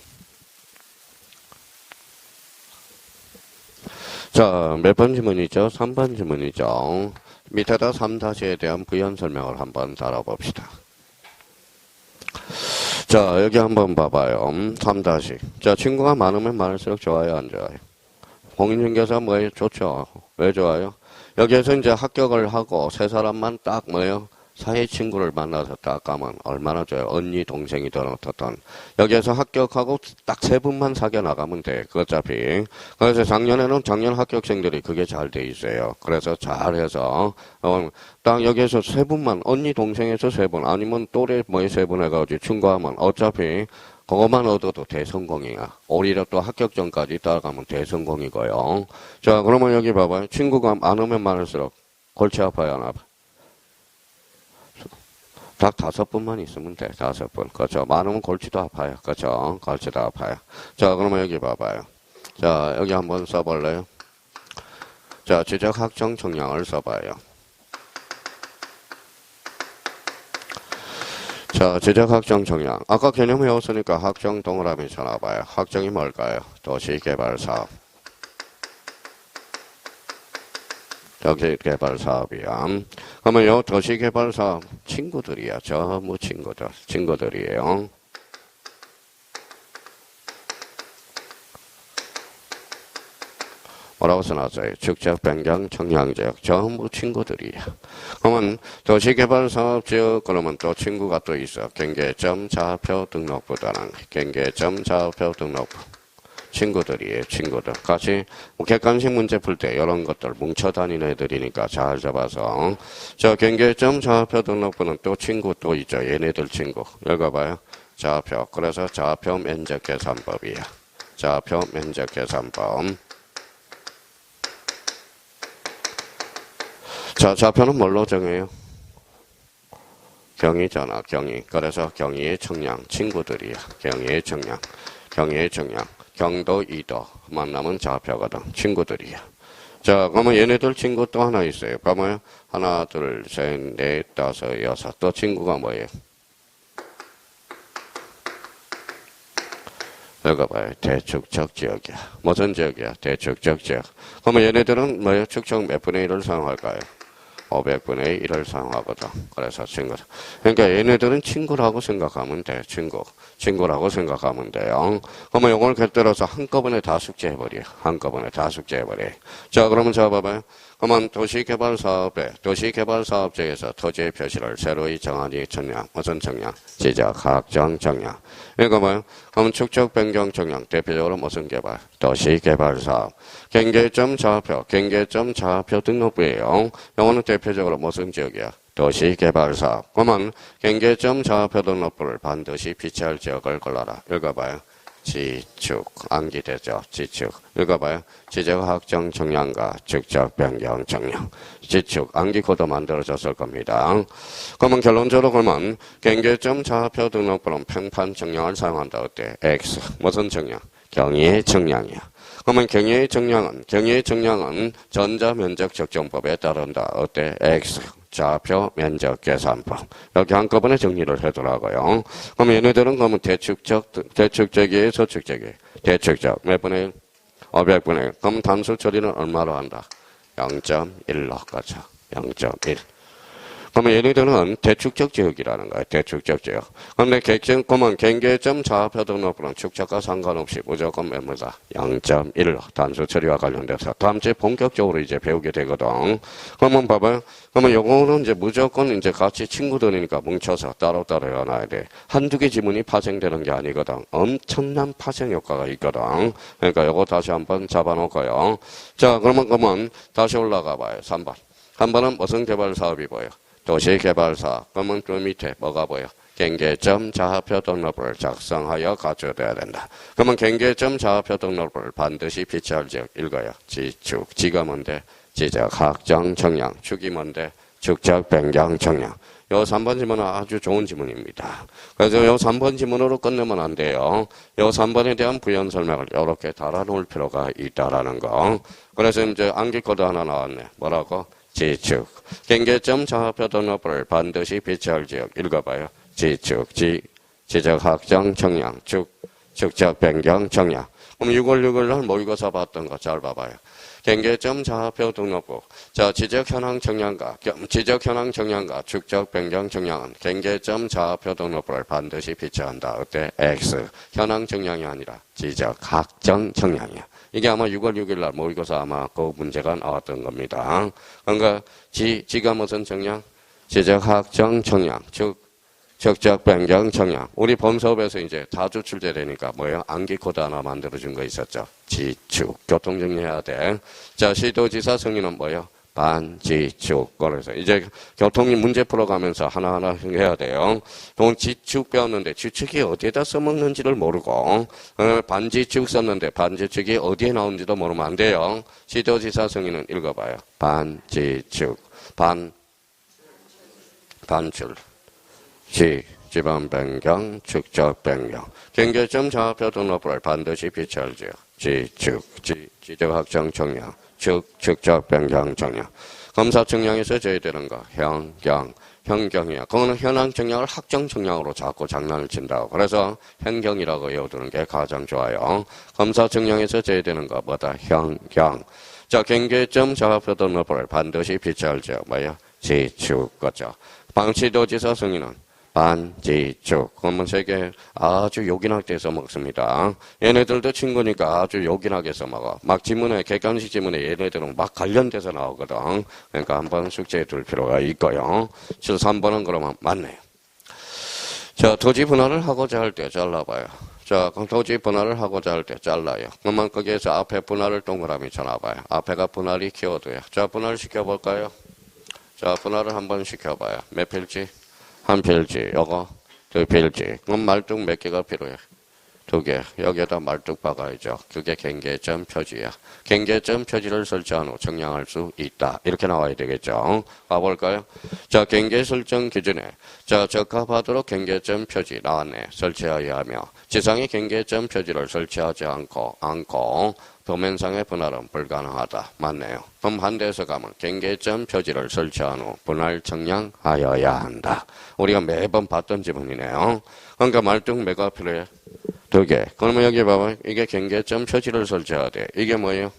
몇 번 지문이죠? 3번 지문이죠. 밑에다 3-에 대한 부연 설명을 한번 달아봅시다. 자, 여기 한번 봐봐요. 3-. 자, 친구가 많으면 많을수록 좋아요, 안 좋아요? 공인중개사 뭐예요? 좋죠. 왜 좋아요? 여기에서 이제 합격을 하고 세 사람만 딱 뭐예요? 사회 친구를 만나서 딱 가면 얼마나 좋아요. 언니, 동생이든 어떻든. 여기에서 합격하고 딱 3분만 사겨 나가면 돼. 그 어차피. 그래서 작년에는 작년 합격생들이 그게 잘 돼 있어요. 그래서 잘해서, 딱 여기에서 3분만, 언니, 동생에서 3분, 아니면 또래 뭐에 3분 해가지고 친구하면 어차피 그것만 얻어도 대성공이야. 오히려 또 합격전까지 따라가면 대성공이고요. 자, 그러면 여기 봐봐요. 친구가 많으면 많을수록 골치 아파요, 안 아파? 딱 5분만 있으면 돼. 5분. 그렇죠. 많으면 골치도 아파요. 그렇죠. 골치도 아파요. 자, 그러면 여기 봐봐요. 자, 여기 한번 써볼래요? 자, 지적 학종 정량을 써봐요. 자, 지적 학종 정량. 아까 개념 외웠으니까 학종 동그라미 쳐놔봐요. 학종이 뭘까요? 도시개발사업. 도시개발사업이야. 그러면 요 도시개발사업 친구들이야. 전부 친구들이에요. 뭐라고 써놨어요? 축적, 변경, 청량지역 전부 친구들이야. 그러면 도시개발사업지역 그러면 또 친구가 또 있어. 경계점, 좌표, 등록부단은 경계점, 좌표, 등록부. 친구들이에요. 친구들. 같이 객관식 문제 풀 때 이런 것들 뭉쳐 다니는 애들이니까 잘 잡아서. 자, 경계점 좌표 등록부는 또 친구 또 있죠. 얘네들 친구. 읽어봐요. 좌표. 그래서 좌표 면적 계산법이야. 좌표 면적 계산법. 자, 좌표는 뭘로 정해요? 경이잖아, 경이. 그래서 경이의 청량, 친구들이야. 경이의 청량, 경이의 청량. 경도, 이도 만나면 좌표거든. 친구들이야. 자, 그러면 얘네들 친구 또 하나 있어요. 봐봐요. 하나, 둘, 셋, 넷, 다섯, 여섯. 또 친구가 뭐예요? 읽어봐요. 대축적 지역이야. 무슨 지역이야? 대축적 지역. 그러면 얘네들은 뭐예요? 축적 몇 분의 1을 사용할까요? 500분의 1을 사용하거든. 그래서 친구. 그러니까 얘네들은 친구라고 생각하면 돼. 친구라고 생각하면 돼요. 그러면 이걸 곁들여서 한꺼번에 다 숙제해버려. 한꺼번에 다 숙제해버려. 자, 그러면 자, 봐봐요. 그러면 도시개발사업체에서 토지의 표시를 새로이 정하니 청량. 무슨 청량? 지적, 학정, 청량. 읽어봐요. 그러면 축적 변경 청량. 대표적으로 무슨 개발? 도시개발사업. 경계점 좌표 등록부예요. 이거는 대표적으로 무슨 지역이야? 도시개발사업. 그러면 경계점 좌표 등록부를 반드시 비치할 지역을 골라라. 읽어봐요. 지축, 암기되죠. 지축. 읽어봐요. 지적 확정 청량과 축적 변경 청량. 지축, 암기 코드 만들어졌을 겁니다. 그러면 결론적으로 그러면 경계점 좌표 등록부는 평판 청량을 사용한다. 어때? X. 무슨 청량? 경의의 청량이야. 그러면 경의의 청량은 전자면적 적정법에 따른다. 어때? X. 좌표 면적 계산법. 이렇게 한꺼번에 정리를 해두라고요. 그럼 얘네들은 그러면 대축적이에요, 저축적이에요? 대축적. 몇 분의 1? 500분의 1. 그럼 단수 처리는 얼마로 한다? 0.1로. 그렇죠. 0.1. 그러면 얘네들은 대축적 지역이라는 거예요. 대축적 지역. 그런데 그러면 경계점 좌표 등록부는 축적과 상관없이 무조건 몇뭐다? 0.1로 단수 처리와 관련돼서 다음 주에 본격적으로 이제 배우게 되거든. 그러면 봐봐요. 그러면 요거는 이제 무조건 이제 같이 친구들이니까 뭉쳐서 따로따로 해놔야 돼. 한두 개 지문이 파생되는 게 아니거든. 엄청난 파생 효과가 있거든. 그러니까 요거 다시 한번 잡아놓고요. 자, 그러면 다시 올라가 봐요. 3번. 3번은 무슨 개발 사업이 보여? 도시개발사업. 그러면 그 밑에 뭐가 보여? 경계점 좌표 등록부를 작성하여 가져야 된다. 그러면 경계점 좌표 등록부를 반드시 비치할 지역 읽어요. 지축. 지가 뭔데? 지적, 학정, 청량. 축이 뭔데? 축적, 변경, 청량. 요 3번 지문은 아주 좋은 지문입니다. 그래서 요 3번 지문으로 끝내면 안 돼요. 요 3번에 대한 부연 설명을 이렇게 달아놓을 필요가 있다라는 거. 그래서 이제 암기 코드 하나 나왔네. 뭐라고? 지축. 경계점 좌표 등록부를 반드시 비치할 지역. 읽어봐요. 지축. 지적 학정 청량. 축적 변경 청량. 그럼 6월 6일 날 모의고사 봤던 거 잘 봐봐요. 경계점 좌표 등록부. 자, 지적 현황 청량과 축적 변경 청량은 경계점 좌표 등록부를 반드시 비치한다. 어때? X. 현황 청량이 아니라 지적 학정 청량이야. 이게 아마 6월 6일 날 모의고사 아마 그 문제가 나왔던 겁니다. 그러니까 지가 무슨 청량? 지적 학정 청량. 축적 변경 청량. 우리 범수업에서 이제 자주 출제되니까 뭐예요? 암기 코드 하나 만들어준 거 있었죠. 지축. 교통 정리해야 돼. 자, 시도지사 승인은 뭐예요? 반지축. 그래서 이제 교통이 문제 풀어가면서 하나하나 해야 돼요. 동 지축 배웠는데 지축이 어디에다 써먹는지를 모르고 반지축 썼는데 반지축이 어디에 나오는지도 모르면 안 돼요. 시도지사 승인은 읽어봐요. 반지축. 반출. 지방 변경, 축적 변경. 경계점 좌표 등록부를 반드시 비치할 지역. 지적 학정 청량. 축적 변경 청량. 검사 청량에서 제외되는 거. 현경이야. 그거는 현황 청량을 학정 청량으로 자꾸 장난을 친다고. 그래서 현경이라고 외워두는 게 가장 좋아요. 검사 청량에서 제외되는 거 뭐다? 현경. 자, 경계점 좌표 등록부를 반드시 비치할 지역. 뭐야? 지축. 그죠. 방치도지사 승인은 반지축. 그러면 세계 아주 요긴하게 써먹습니다. 얘네들도 친구니까 아주 요긴하게 써먹어. 막 지문에, 객관식 지문에 얘네들은 막 관련돼서 나오거든. 그러니까 한번 숙제해 둘 필요가 있고요. 3번은 그러면 맞네요. 자, 토지 분할을 하고자 할 때 잘라봐요. 자, 그럼 토지 분할을 하고자 할 때 잘라요. 그러면 거기에서 앞에 분할을 동그라미 쳐놔봐요. 앞에가 분할이 키워드야. 자, 분할 시켜볼까요? 자, 분할을 한번 시켜봐요. 몇 필지? 한 필지. 요거 두 필지. 그럼 말뚝 몇 개가 필요해? 두 개. 여기에다 말뚝 박아야죠. 그게 경계점 표지야. 경계점 표지를 설치한 후 정량할 수 있다. 이렇게 나와야 되겠죠. 가볼까요? 자, 경계 설정 기준에 자, 적합하도록 경계점 표지 나왔네. 설치하여야 하며 지상의 경계점 표지를 설치하지 않고 도면상의 분할은 불가능하다. 맞네요. 그럼 반대에서 가면 경계점 표지를 설치한 후 분할 정량하여야 한다. 우리가 매번 봤던 지문이네요. 그러니까 말뚝 몇가 필요해? 두 개. 그러면 여기 봐봐. 이게 경계점 표지를 설치해야 돼. 이게 뭐예요?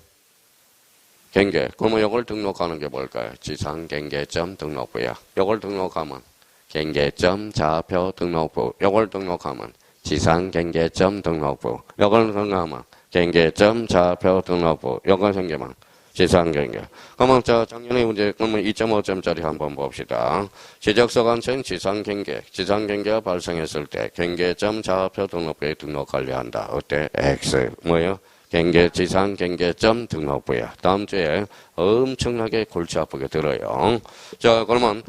경계. 그러면 이걸 등록하는 게 뭘까요? 지상 경계점 등록부야. 이걸 등록하면 경계점 좌표 등록부. 이걸 등록하면 지상 경계점 등록부. 이걸 등록하면 경계점 좌표 등록부. 이걸 생기면 지상 경계. 그러면 자, 작년에 문제, 그러면 2.5점짜리 한번 봅시다. 지적서 관청 지상 경계. 지상 경계가 발생했을 때 경계점 좌표 등록부에 등록하려 한다. 어때? X. 뭐예요? 경계, 지상 경계점 등록부야. 다음 주에 엄청나게 골치 아프게 들어요. 자, 그러면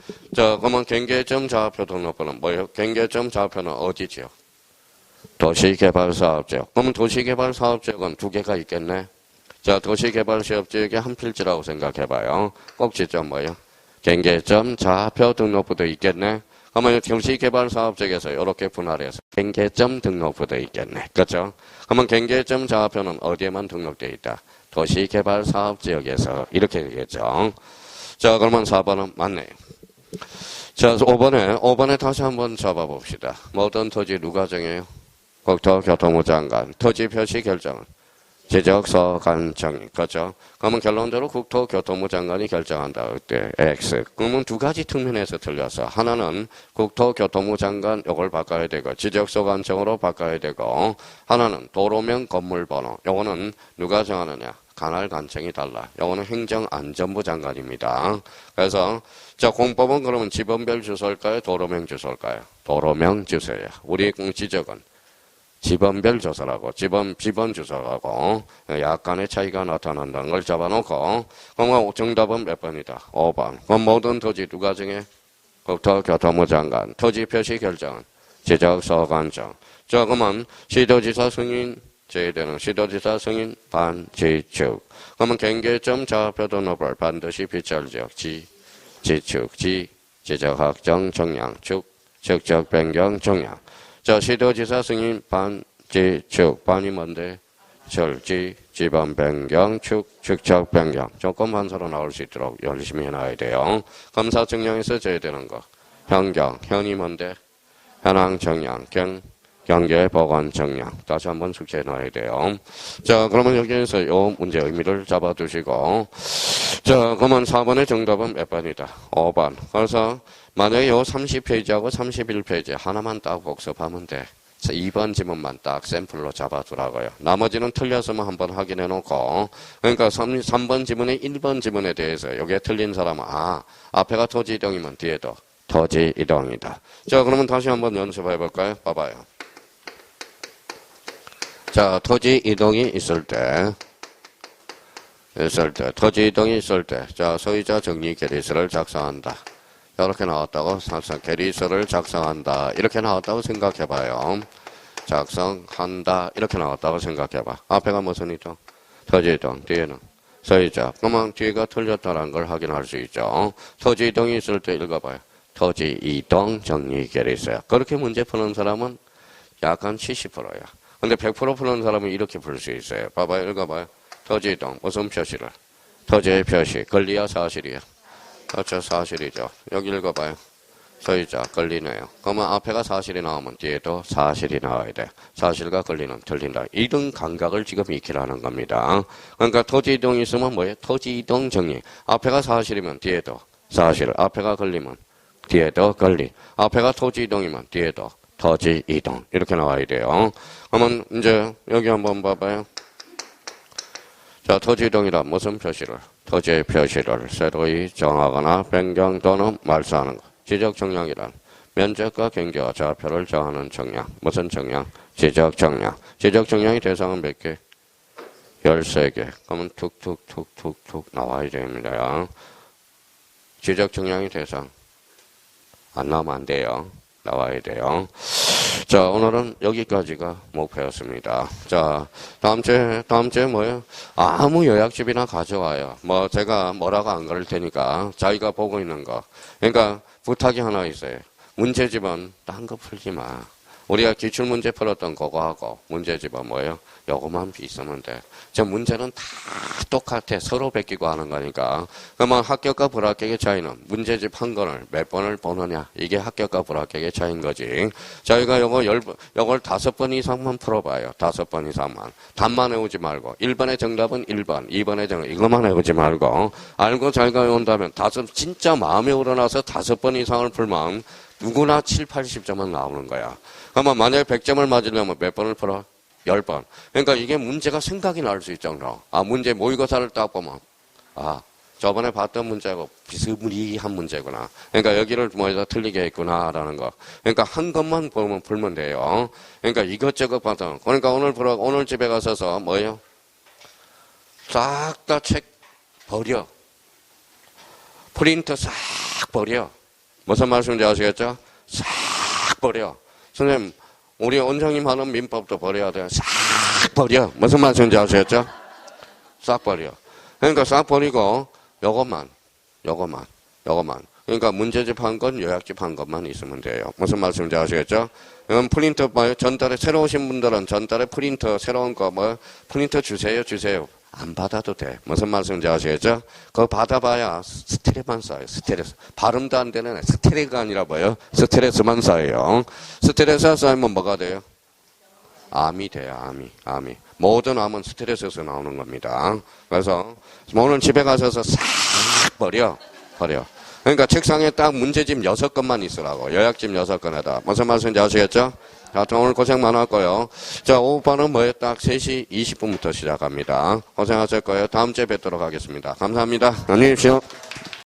경계점 좌표 등록부는 뭐예요? 경계점 좌표는 어디지요? 도시개발사업지역. 그러면 도시개발사업지역은 두 개가 있겠네? 자, 도시개발사업지역의 한 필지라고 생각해봐요. 꼭지점 뭐예요? 경계점 좌표 등록부도 있겠네? 그러면 도시개발사업지역에서 이렇게 분할해서 경계점 등록부도 있겠네. 그렇죠? 그러면 경계점 좌표는 어디에만 등록되어 있다? 도시개발사업지역에서 이렇게 되겠죠. 자, 그러면 4번은 맞네요. 자, 5번에 다시 한번 잡아봅시다. 모든 토지 누가 정해요? 국토교통부 장관. 토지 표시 결정은 지적서 관청. 그렇죠? 그러면 결론적으로 국토교통부 장관이 결정한다. 그때 X. 그러면 두 가지 측면에서 틀렸어. 하나는 국토교통부 장관 요걸 바꿔야 되고 지적서 관청으로 바꿔야 되고 하나는 도로명 건물번호. 요거는 누가 정하느냐? 관할관청이 달라. 요거는 행정안전부 장관입니다. 그래서 자, 공법은 그러면 지번별 주소일까요? 도로명 주소일까요? 도로명 주소야. 우리 지적은 지번별 주소라고, 지번 주소라고 약간의 차이가 나타난다는 걸 잡아놓고, 그럼 정답은 몇 번이다? 5번. 그럼 모든 토지 누가 정해? 국토교통부 장관. 토지 표시 결정은 지적서 관청. 자, 그러면 시도지사 승인 제외되는 시도지사 승인 반지축. 그러면 경계점 좌표 등록을 반드시 비치할 지역 지축, 지적 확정 정량, 축적 변경 정량. 자, 시도지사 승인 반지축. 반이 뭔데? 절지, 지번 변경, 축적 변경. 조건 반사로 나올 수 있도록 열심히 해놔야 돼요. 검사 정량에서 제외되는 거. 현경, 현이 뭔데? 현황 정량, 경계 보관 정량. 다시 한번 숙제해 놔야 돼요. 자, 그러면 여기에서 요 문제 의미를 잡아두시고. 자, 그러면 4번의 정답은 몇 번이다? 5번. 그래서 만약에 요 30페이지하고 31페이지 하나만 딱 복습하면 돼. 2번 지문만 딱 샘플로 잡아두라고요. 나머지는 틀렸으면 한번 확인해 놓고. 그러니까 3번 지문에 1번 지문에 대해서 여기에 틀린 사람은 앞에가 토지 이동이면 뒤에도 토지 이동이다. 자, 그러면 다시 한번 연습해 볼까요? 봐봐요. 자, 토지 이동이 있을 때, 토지 이동이 있을 때, 자, 소유자 정리 계리서를 작성한다. 이렇게 나왔다고, 계리서를 작성한다. 이렇게 나왔다고 생각해봐요. 작성한다. 이렇게 나왔다고 생각해봐. 앞에가 무슨 이동? 토지 이동. 뒤에는 소유자. 그러면 뒤가 틀렸다는 걸 확인할 수 있죠. 토지 이동이 있을 때 읽어봐요. 토지 이동 정리 계리서야. 그렇게 문제 푸는 사람은 약간 70%야. 근데 100% 푸는 사람은 이렇게 풀 수 있어요. 봐봐요. 읽어봐요. 토지 이동. 무슨 표시를? 토지의 표시. 권리야 사실이야? 그렇죠. 사실이죠. 여기 읽어봐요. 소유자. 권리네요. 그러면 앞에가 사실이 나오면 뒤에도 사실이 나와야 돼. 사실과 권리는 틀린다. 이런 감각을 지금 익히라는 겁니다. 그러니까 토지 이동이 있으면 뭐예요? 토지 이동 정리. 앞에가 사실이면 뒤에도 사실. 앞에가 권리면 뒤에도 권리. 앞에가 토지 이동이면 뒤에도 토지 이동. 이렇게 나와야 돼요. 그러면 이제 여기 한번 봐봐요. 자, 토지 이동이란 무슨 표시를? 토지의 표시를 새로이 정하거나 변경 또는 말소하는 것. 지적 정량이란 면적과 경계와 좌표를 정하는 정량. 무슨 정량? 지적 정량. 지적 정량의 대상은 몇 개? 13개. 그러면 툭툭툭툭툭 나와야 됩니다. 지적 정량의 대상. 안 나오면 안 돼요. 나와야 돼요. 자, 오늘은 여기까지가 목표였습니다. 자, 다음 주에 뭐예요? 아무 요약집이나 가져와요. 뭐, 제가 뭐라고 안 그럴 테니까, 자기가 보고 있는 거. 그러니까, 부탁이 하나 있어요. 문제집은 딴 거 풀지 마. 우리가 기출문제 풀었던 그거하고, 문제집은 뭐예요? 요거만 있으면 돼. 저 문제는 다 똑같아. 서로 베끼고 하는 거니까. 그러면 합격과 불합격의 차이는 문제집 한 권을 몇 번을 보느냐. 이게 합격과 불합격의 차이인 거지. 저희가 요걸 5번 이상만 풀어봐요. 5번 이상만. 답만 외우지 말고. 1번의 정답은 1번, 2번의 정답, 이것만 외우지 말고. 알고 자기가 외운다면 진짜 마음에 우러나서 5번 이상을 풀면 누구나 7, 80점은 나오는 거야. 그러면 만약에 100점을 맞으려면 몇 번을 풀어? 10번. 그러니까 이게 문제가 생각이 날 수 있잖아. 문제 모의고사를 딱 보면, 저번에 봤던 문제하고 비스무리한 문제구나. 그러니까 여기를 뭐에다 틀리게 했구나라는 거. 그러니까 한 것만 보면 풀면 돼요. 그러니까 이것저것 봐서. 그러니까 오늘 집에 가서서 뭐예요? 싹 다 책 버려. 프린터 싹 버려. 무슨 말씀인지 아시겠죠? 싹 버려. 선생님, 우리 원장님 하는 민법도 버려야 돼요. 싹 버려. 무슨 말씀인지 아시겠죠? 싹 버려. 그러니까 싹 버리고 요것만. 그러니까 문제집 한 건, 요약집 한 것만 있으면 돼요. 무슨 말씀인지 아시겠죠? 그럼 프린터 전달에 새로 오신 분들은 전달에 프린터 새로운 거 프린터 주세요. 안 받아도 돼. 무슨 말씀인지 아시겠죠? 그거 받아봐야 스트레스만 쌓여요. 스트레스. 발음도 안 되는 스트레스가 아니라 뭐예요? 스트레스만 쌓여요. 스트레스가 쌓이면 뭐가 돼요? 암이 돼요. 암이. 모든 암은 스트레스에서 나오는 겁니다. 그래서 오늘 집에 가셔서 싹 버려. 그러니까 책상에 딱 문제집 6건만 있으라고. 요약집 6건에다. 무슨 말씀인지 아시겠죠? 자, 오늘 고생 많았고요. 자, 오후반은 뭐예요? 딱 3시 20분부터 시작합니다. 고생하실 거예요. 다음 주에 뵙도록 하겠습니다. 감사합니다. 안녕히 계십시오.